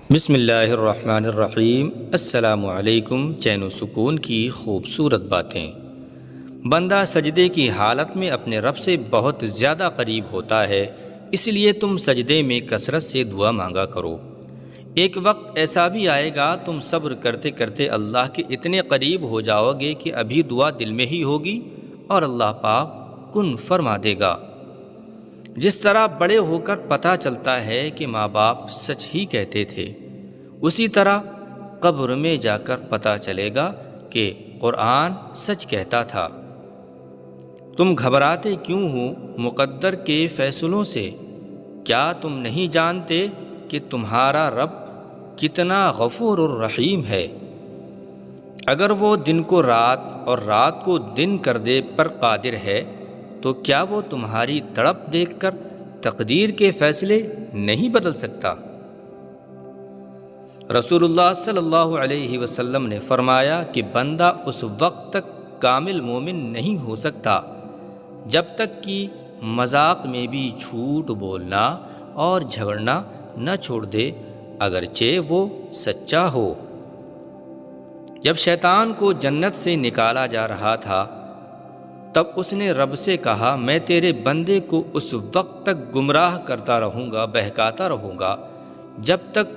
بسم اللہ الرحمن الرحیم۔ السلام علیکم۔ چین و سکون کی خوبصورت باتیں۔ بندہ سجدے کی حالت میں اپنے رب سے بہت زیادہ قریب ہوتا ہے، اس لیے تم سجدے میں کثرت سے دعا مانگا کرو۔ ایک وقت ایسا بھی آئے گا تم صبر کرتے کرتے اللہ کے اتنے قریب ہو جاؤ گے کہ ابھی دعا دل میں ہی ہوگی اور اللہ پاک کن فرما دے گا۔ جس طرح بڑے ہو کر پتہ چلتا ہے کہ ماں باپ سچ ہی کہتے تھے، اسی طرح قبر میں جا کر پتہ چلے گا کہ قرآن سچ کہتا تھا۔ تم گھبراتے کیوں ہو مقدر کے فیصلوں سے؟ کیا تم نہیں جانتے کہ تمہارا رب کتنا غفور الرحیم ہے؟ اگر وہ دن کو رات اور رات کو دن کر دے پر قادر ہے تو کیا وہ تمہاری تڑپ دیکھ کر تقدیر کے فیصلے نہیں بدل سکتا؟ رسول اللہ صلی اللہ علیہ وسلم نے فرمایا کہ بندہ اس وقت تک کامل مومن نہیں ہو سکتا جب تک کہ مذاق میں بھی جھوٹ بولنا اور جھگڑنا نہ چھوڑ دے، اگرچہ وہ سچا ہو۔ جب شیطان کو جنت سے نکالا جا رہا تھا تب اس نے رب سے کہا، میں تیرے بندے کو اس وقت تک گمراہ کرتا رہوں گا، بہکاتا رہوں گا جب تک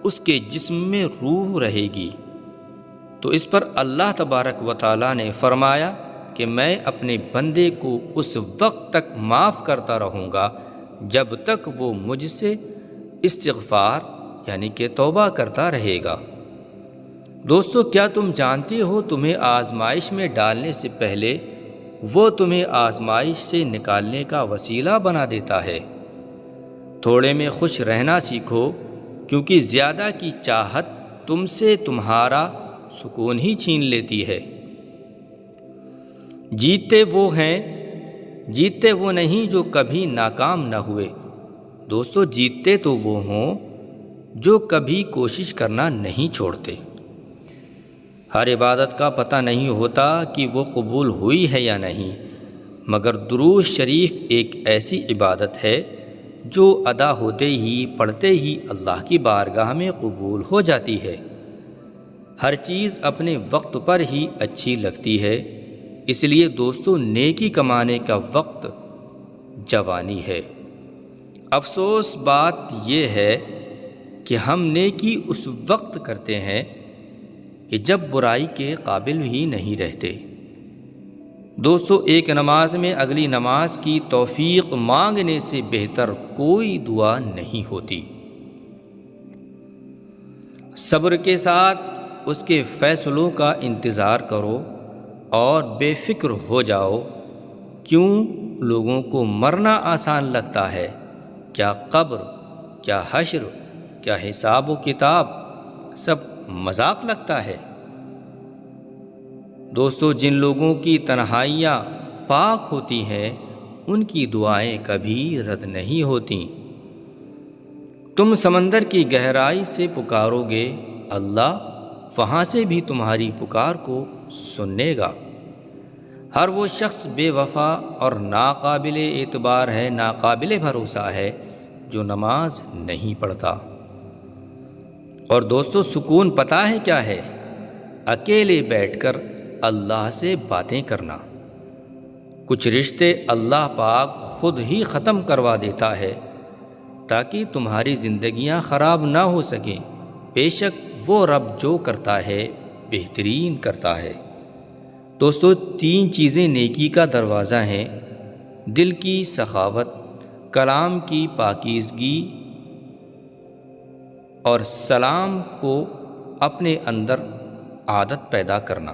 اس کے جسم میں روح رہے گی۔ تو اس پر اللہ تبارک و تعالیٰ نے فرمایا کہ میں اپنے بندے کو اس وقت تک معاف کرتا رہوں گا جب تک وہ مجھ سے استغفار یعنی کہ توبہ کرتا رہے گا۔ دوستو، کیا تم جانتے ہو تمہیں آزمائش میں ڈالنے سے پہلے وہ تمہیں آزمائش سے نکالنے کا وسیلہ بنا دیتا ہے۔ تھوڑے میں خوش رہنا سیکھو، کیونکہ زیادہ کی چاہت تم سے تمہارا سکون ہی چھین لیتی ہے۔ جیتے وہ نہیں جو کبھی ناکام نہ ہوئے۔ دوستو، جیتے تو وہ ہوں جو کبھی کوشش کرنا نہیں چھوڑتے۔ ہر عبادت کا پتہ نہیں ہوتا کہ وہ قبول ہوئی ہے یا نہیں، مگر درود شریف ایک ایسی عبادت ہے جو ادا ہوتے ہی پڑھتے ہی اللہ کی بارگاہ میں قبول ہو جاتی ہے۔ ہر چیز اپنے وقت پر ہی اچھی لگتی ہے، اس لیے دوستو نیکی کمانے کا وقت جوانی ہے۔ افسوس بات یہ ہے کہ ہم نیکی اس وقت کرتے ہیں کہ جب برائی کے قابل ہی نہیں رہتے۔ دوستو، ایک نماز میں اگلی نماز کی توفیق مانگنے سے بہتر کوئی دعا نہیں ہوتی۔ صبر کے ساتھ اس کے فیصلوں کا انتظار کرو اور بے فکر ہو جاؤ۔ کیوں لوگوں کو مرنا آسان لگتا ہے؟ کیا قبر، کیا حشر، کیا حساب و کتاب سب مذاق لگتا ہے؟ دوستو، جن لوگوں کی تنہائیاں پاک ہوتی ہیں ان کی دعائیں کبھی رد نہیں ہوتی۔ تم سمندر کی گہرائی سے پکارو گے، اللہ وہاں سے بھی تمہاری پکار کو سننے گا۔ ہر وہ شخص بے وفا اور ناقابل اعتبار ہے، ناقابل بھروسہ ہے جو نماز نہیں پڑھتا۔ اور دوستو، سکون پتہ ہے کیا ہے؟ اکیلے بیٹھ کر اللہ سے باتیں کرنا۔ کچھ رشتے اللہ پاک خود ہی ختم کروا دیتا ہے تاکہ تمہاری زندگیاں خراب نہ ہو سکیں۔ بے شک وہ رب جو کرتا ہے بہترین کرتا ہے۔ دوستو، 3 چیزیں نیکی کا دروازہ ہیں: دل کی سخاوت، کلام کی پاکیزگی اور سلام کو اپنے اندر عادت پیدا کرنا۔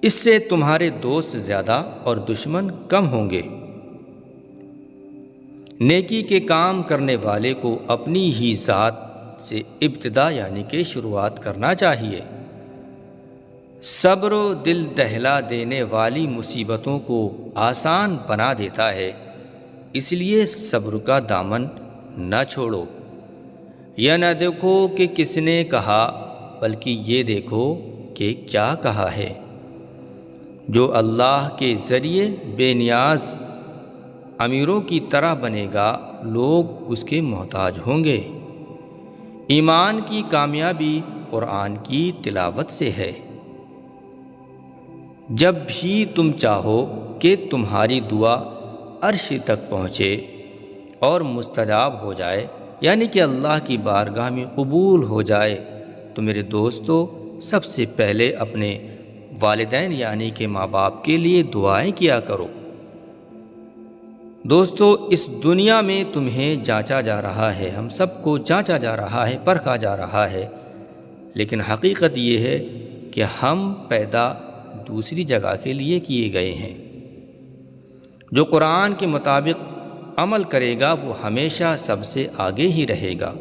اس سے تمہارے دوست زیادہ اور دشمن کم ہوں گے۔ نیکی کے کام کرنے والے کو اپنی ہی ذات سے ابتدا یعنی کہ شروعات کرنا چاہیے۔ صبر و دل دہلا دینے والی مصیبتوں کو آسان بنا دیتا ہے، اس لیے صبر کا دامن نہ چھوڑو۔ یہ نہ دیکھو کہ کس نے کہا، بلکہ یہ دیکھو کہ کیا کہا ہے۔ جو اللہ کے ذریعے بے نیاز امیروں کی طرح بنے گا، لوگ اس کے محتاج ہوں گے۔ ایمان کی کامیابی قرآن کی تلاوت سے ہے۔ جب بھی تم چاہو کہ تمہاری دعا عرش تک پہنچے اور مستجاب ہو جائے، یعنی کہ اللہ کی بارگاہ میں قبول ہو جائے، تو میرے دوستو سب سے پہلے اپنے والدین یعنی کہ ماں باپ کے لیے دعائیں کیا کرو۔ دوستو اس دنیا میں تمہیں جانچا جا رہا ہے، ہم سب کو جانچا جا رہا ہے، پرکھا جا رہا ہے، لیکن حقیقت یہ ہے کہ ہم پیدا دوسری جگہ کے لیے کیے گئے ہیں۔ جو قرآن کے مطابق عمل کرے گا وہ ہمیشہ سب سے آگے ہی رہے گا۔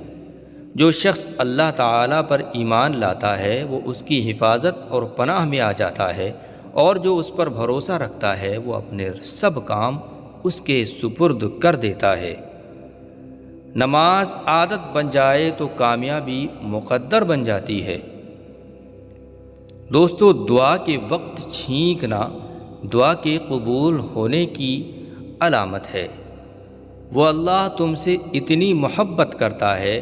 جو شخص اللہ تعالیٰ پر ایمان لاتا ہے وہ اس کی حفاظت اور پناہ میں آ جاتا ہے، اور جو اس پر بھروسہ رکھتا ہے وہ اپنے سب کام اس کے سپرد کر دیتا ہے۔ نماز عادت بن جائے تو کامیابی مقدر بن جاتی ہے۔ دوستو دعا کے وقت چھینکنا دعا کے قبول ہونے کی علامت ہے۔ وہ اللہ تم سے اتنی محبت کرتا ہے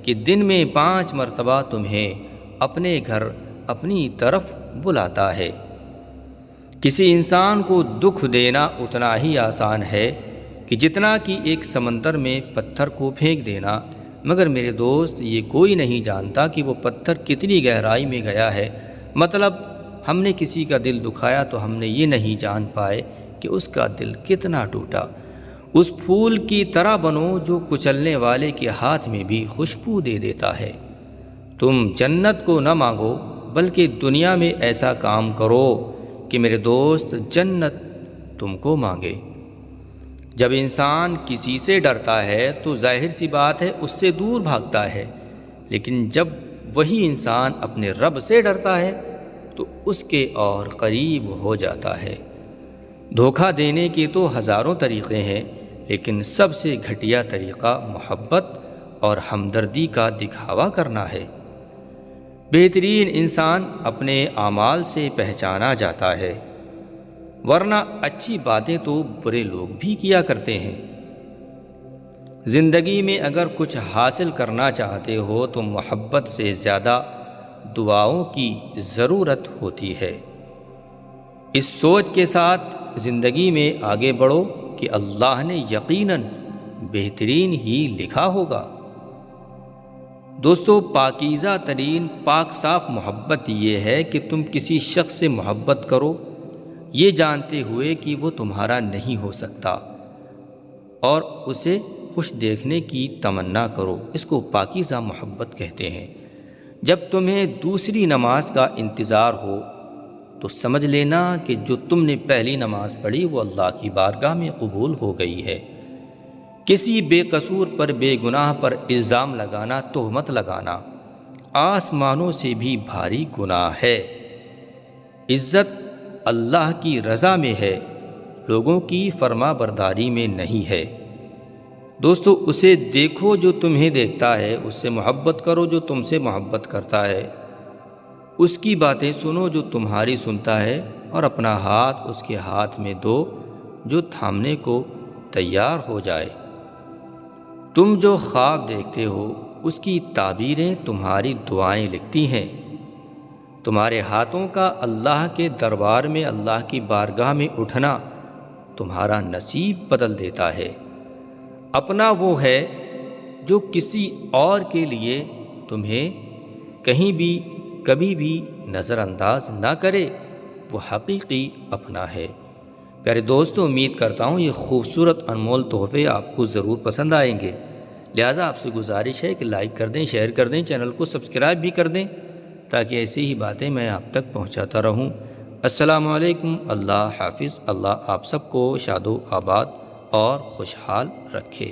کہ دن میں 5 مرتبہ تمہیں اپنے گھر اپنی طرف بلاتا ہے۔ کسی انسان کو دکھ دینا اتنا ہی آسان ہے کہ جتنا کہ ایک سمندر میں پتھر کو پھینک دینا، مگر میرے دوست یہ کوئی نہیں جانتا کہ وہ پتھر کتنی گہرائی میں گیا ہے۔ مطلب ہم نے کسی کا دل دکھایا تو ہم نے یہ نہیں جان پائے کہ اس کا دل کتنا ٹوٹا۔ اس پھول کی طرح بنو جو کچلنے والے کے ہاتھ میں بھی خوشبو دے دیتا ہے۔ تم جنت کو نہ مانگو بلکہ دنیا میں ایسا کام کرو کہ میرے دوست جنت تم کو مانگے۔ جب انسان کسی سے ڈرتا ہے تو ظاہر سی بات ہے اس سے دور بھاگتا ہے، لیکن جب وہی انسان اپنے رب سے ڈرتا ہے تو اس کے اور قریب ہو جاتا ہے۔ دھوکہ دینے کے تو ہزاروں طریقے ہیں، لیکن سب سے گھٹیا طریقہ محبت اور ہمدردی کا دکھاوا کرنا ہے۔ بہترین انسان اپنے اعمال سے پہچانا جاتا ہے، ورنہ اچھی باتیں تو برے لوگ بھی کیا کرتے ہیں۔ زندگی میں اگر کچھ حاصل کرنا چاہتے ہو تو محبت سے زیادہ دعاؤں کی ضرورت ہوتی ہے۔ اس سوچ کے ساتھ زندگی میں آگے بڑھو کہ اللہ نے یقیناً بہترین ہی لکھا ہوگا۔ دوستو پاکیزہ ترین پاک صاف محبت یہ ہے کہ تم کسی شخص سے محبت کرو یہ جانتے ہوئے کہ وہ تمہارا نہیں ہو سکتا، اور اسے خوش دیکھنے کی تمنا کرو۔ اس کو پاکیزہ محبت کہتے ہیں۔ جب تمہیں دوسری نماز کا انتظار ہو تو سمجھ لینا کہ جو تم نے پہلی نماز پڑھی وہ اللہ کی بارگاہ میں قبول ہو گئی ہے۔ کسی بے قصور پر بے گناہ پر الزام لگانا، تہمت لگانا آسمانوں سے بھی بھاری گناہ ہے۔ عزت اللہ کی رضا میں ہے، لوگوں کی فرما برداری میں نہیں ہے۔ دوستو اسے دیکھو جو تمہیں دیکھتا ہے، اس سے محبت کرو جو تم سے محبت کرتا ہے، اس کی باتیں سنو جو تمہاری سنتا ہے، اور اپنا ہاتھ اس کے ہاتھ میں دو جو تھامنے کو تیار ہو جائے۔ تم جو خواب دیکھتے ہو اس کی تعبیریں تمہاری دعائیں لکھتی ہیں۔ تمہارے ہاتھوں کا اللہ کے دربار میں اللہ کی بارگاہ میں اٹھنا تمہارا نصیب بدل دیتا ہے۔ اپنا وہ ہے جو کسی اور کے لیے تمہیں کہیں بھی کبھی بھی نظر انداز نہ کرے، وہ حقیقی اپنا ہے۔ پیارے دوستو امید کرتا ہوں یہ خوبصورت انمول تحفے آپ کو ضرور پسند آئیں گے، لہٰذا آپ سے گزارش ہے کہ لائک کر دیں، شیئر کر دیں، چینل کو سبسکرائب بھی کر دیں تاکہ ایسی ہی باتیں میں آپ تک پہنچاتا رہوں۔ السلام علیکم، اللہ حافظ، اللہ آپ سب کو شاد و آباد اور خوشحال رکھے۔